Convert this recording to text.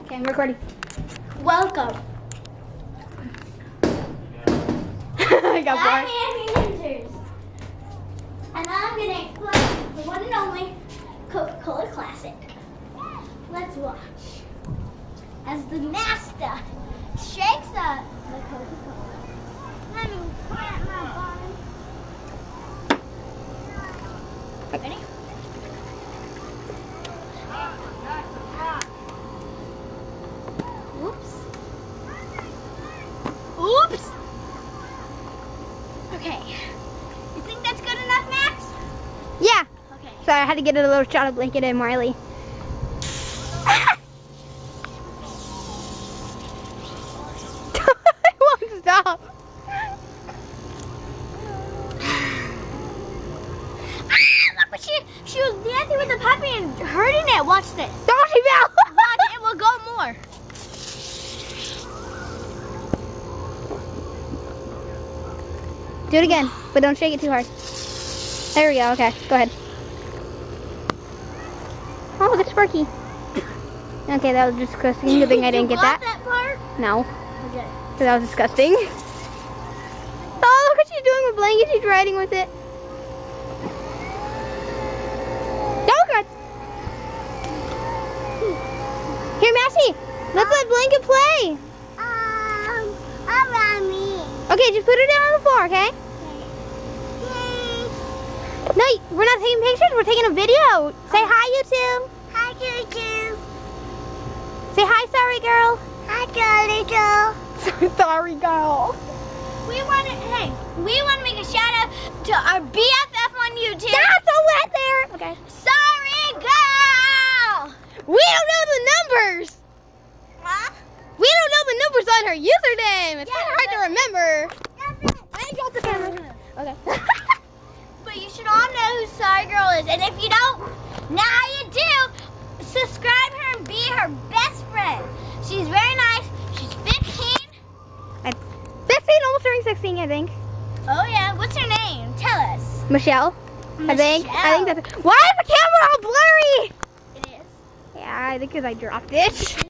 Okay, I'm recording. Welcome. I got I'm bored. Annie Winters. And I'm going to explain the one and only Coca-Cola Classic. Let's watch as the master shakes up the Coca-Cola. Let me plant my bottom. Ready? Oops. Oops. Okay. You think that's good enough, Max? Yeah. Okay. Sorry, I had to get a little shot of Blanket and Marley. It won't stop. Look what she was dancing with the puppy and hurting it. Watch this. Don't she fell? Watch, it will go more. Do it again, but don't shake it too hard. There we go. Okay, go ahead. Oh, look at Sparky. Okay, that was disgusting. Good thing I didn't You get got that. part? No, Okay. because that was disgusting. Oh, look what she's doing with Blanket. She's riding with it. Oh, God. Here, Massey, let's let Blanket play. Around me. Okay, just put her down on the floor, okay? No, we're not taking pictures. We're taking a video. Say hi, YouTube. Hi, YouTube. Say hi, sorry girl. Hi, girly girl. Sorry girl. We want to make a shout out to our BFF on YouTube. That's so wet there. Okay. Sorry, girl. We don't know the numbers. Huh? We don't know the numbers on her username. It's Yeah, kind of hard to remember. I dropped the camera. Okay. But you should all know who Sorry Girl is. And if you don't, now you do. Subscribe her and be her best friend. She's very nice. She's 15. I'm 15, almost turning 16, I think. Oh, yeah. What's her name? Tell us. Michelle. I think Michelle. that's. Why is the camera all blurry? It is. Yeah, I think because I dropped it.